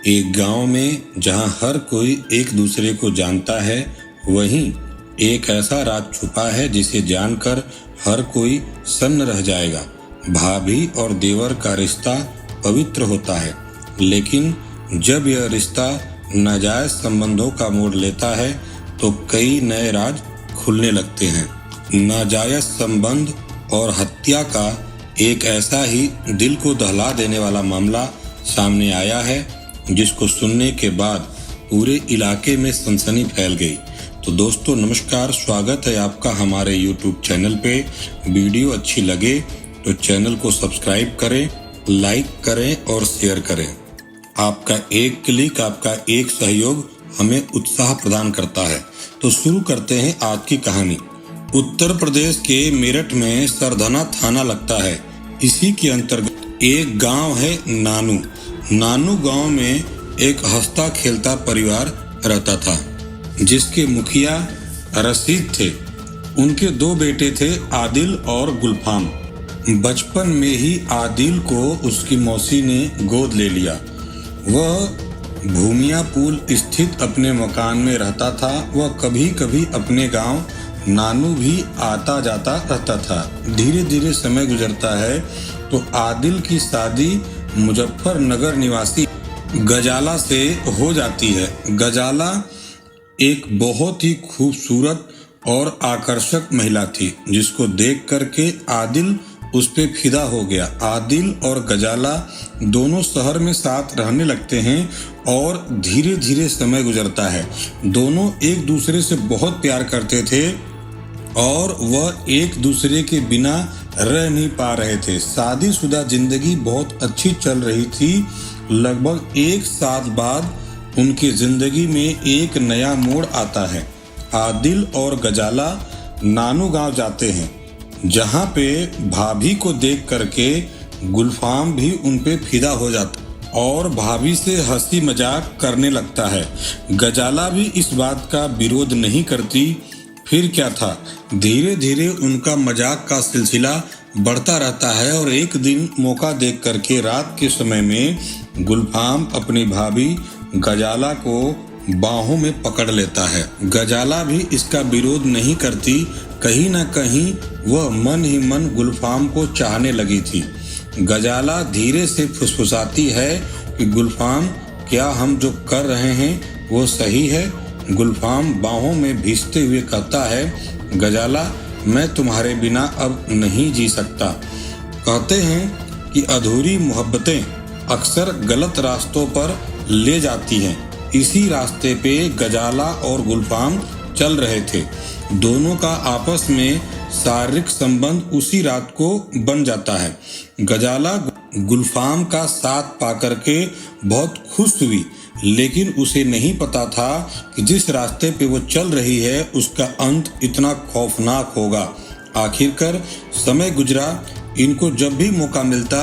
एक गांव में जहां हर कोई एक दूसरे को जानता है, वहीं एक ऐसा राज छुपा है जिसे जानकर हर कोई सन्न रह जाएगा। भाभी और देवर का रिश्ता पवित्र होता है, लेकिन जब यह रिश्ता नाजायज संबंधों का मोड़ लेता है तो कई नए राज खुलने लगते हैं। नाजायज संबंध और हत्या का एक ऐसा ही दिल को दहला देने वाला मामला सामने आया है, जिसको सुनने के बाद पूरे इलाके में सनसनी फैल गई। तो दोस्तों नमस्कार, स्वागत है आपका हमारे YouTube चैनल पे। वीडियो अच्छी लगे तो चैनल को सब्सक्राइब करें, लाइक करें और शेयर करें। आपका एक क्लिक, आपका एक सहयोग हमें उत्साह प्रदान करता है। तो शुरू करते हैं आज की कहानी। उत्तर प्रदेश के मेरठ में सरधना थाना लगता है। इसी के अंतर्गत एक गांव है नानू। नानू गांव में एक हंसता खेलता परिवार रहता था, जिसके मुखिया रशीद थे। उनके दो बेटे थे, आदिल और गुलफाम। बचपन में ही आदिल को उसकी मौसी ने गोद ले लिया। वह भूमिया पुल स्थित अपने मकान में रहता था। वह कभी कभी अपने गांव नानू भी आता जाता रहता था। धीरे धीरे समय गुजरता है तो आदिल की शादी मुजफ्फरनगर निवासी गजाला से हो जाती है। गजाला एक बहुत ही खूबसूरत और आकर्षक महिला थी, जिसको देख करके आदिल उस पे फिदा हो गया। आदिल और गजाला दोनों शहर में साथ रहने लगते हैं और धीरे धीरे समय गुजरता है। दोनों एक दूसरे से बहुत प्यार करते थे और वह एक दूसरे के बिना रह नहीं पा रहे थे। शादीशुदा जिंदगी बहुत अच्छी चल रही थी। लगभग एक साल बाद उनकी जिंदगी में एक नया मोड़ आता है। आदिल और गजाला नानू गांव जाते हैं, जहां पे भाभी को देख करके गुलफाम भी उन पे फिदा हो जाता और भाभी से हंसी मजाक करने लगता है। गजाला भी इस बात का विरोध नहीं करती। फिर क्या था, धीरे धीरे उनका मजाक का सिलसिला बढ़ता रहता है और एक दिन मौका देख करके रात के समय में गुलफाम अपनी भाभी गजाला को बाहों में पकड़ लेता है। गजाला भी इसका विरोध नहीं करती। कहीं ना कहीं वह मन ही मन गुलफाम को चाहने लगी थी। गजाला धीरे से फुसफुसाती है कि गुलफाम, क्या हम जो कर रहे हैं वो सही है? गुलफाम बाहों में भीजते हुए कहता है, गजाला, मैं तुम्हारे बिना अब नहीं जी सकता। कहते हैं कि अधूरी मोहब्बतें अक्सर गलत रास्तों पर ले जाती हैं। इसी रास्ते पे गजाला और गुलफाम चल रहे थे। दोनों का आपस में शारीरिक संबंध उसी रात को बन जाता है। गजाला गुलफाम का साथ पाकर के बहुत खुश हुई, लेकिन उसे नहीं पता था कि जिस रास्ते पे वो चल रही है उसका अंत इतना खौफनाक होगा। आखिरकार समय गुजरा। इनको जब भी मौका मिलता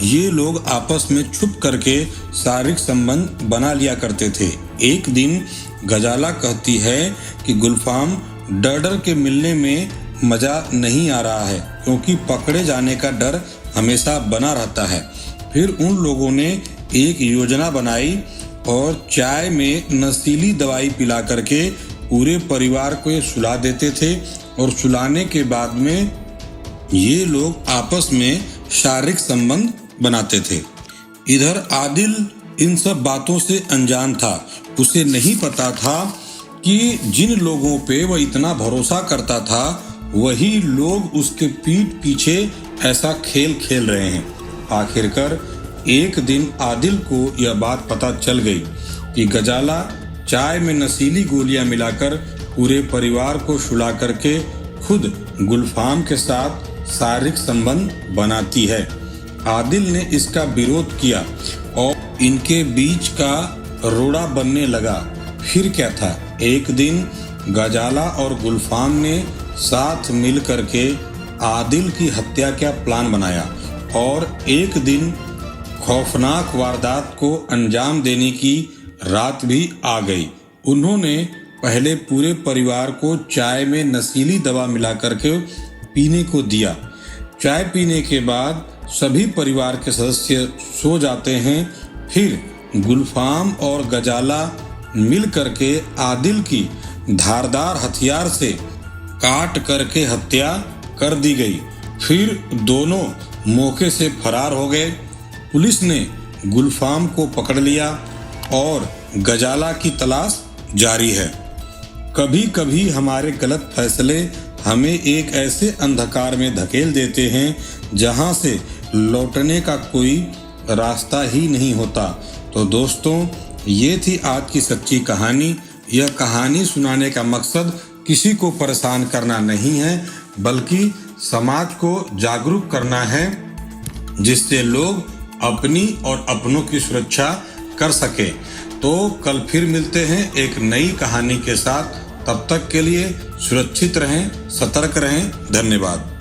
ये लोग आपस में छुप करके शारीरिक संबंध बना लिया करते थे। एक दिन गजाला कहती है कि गुलफाम, डर डर के मिलने में मजा नहीं आ रहा है, क्योंकि पकड़े जाने का डर हमेशा बना रहता है। फिर उन लोगों ने एक योजना बनाई और चाय में नशीली दवाई पिला करके पूरे परिवार को ये सुला देते थे और सुलाने के बाद में ये लोग आपस में शारीरिक संबंध बनाते थे। इधर आदिल इन सब बातों से अनजान था। उसे नहीं पता था कि जिन लोगों पे वह इतना भरोसा करता था वही लोग उसके पीठ पीछे ऐसा खेल खेल रहे हैं। आखिरकार एक दिन आदिल को यह बात पता चल गई कि गजाला चाय में नशीली गोलियां मिलाकर पूरे परिवार को सुला करके खुद गुलफाम के साथ शारीरिक संबंध बनाती है। आदिल ने इसका विरोध किया और इनके बीच का रोड़ा बनने लगा। फिर क्या था, एक दिन गजाला और गुलफाम ने साथ मिल करके आदिल की हत्या का प्लान बनाया और एक दिन खौफनाक वारदात को अंजाम देने की रात भी आ गई। उन्होंने पहले पूरे परिवार को चाय में नशीली दवा मिला करके पीने को दिया। चाय पीने के बाद सभी परिवार के सदस्य सो जाते हैं। फिर गुलफाम और गजाला मिल करके आदिल की धारदार हथियार से काट करके हत्या कर दी गई। फिर दोनों मौके से फरार हो गए। पुलिस ने गुलफाम को पकड़ लिया और गजाला की तलाश जारी है। कभी कभी हमारे गलत फैसले हमें एक ऐसे अंधकार में धकेल देते हैं जहां से लौटने का कोई रास्ता ही नहीं होता। तो दोस्तों, ये थी आज की सच्ची कहानी। यह कहानी सुनाने का मकसद किसी को परेशान करना नहीं है, बल्कि समाज को जागरूक करना है, जिससे लोग अपनी और अपनों की सुरक्षा कर सके। तो कल फिर मिलते हैं एक नई कहानी के साथ। तब तक के लिए सुरक्षित रहें, सतर्क रहें। धन्यवाद।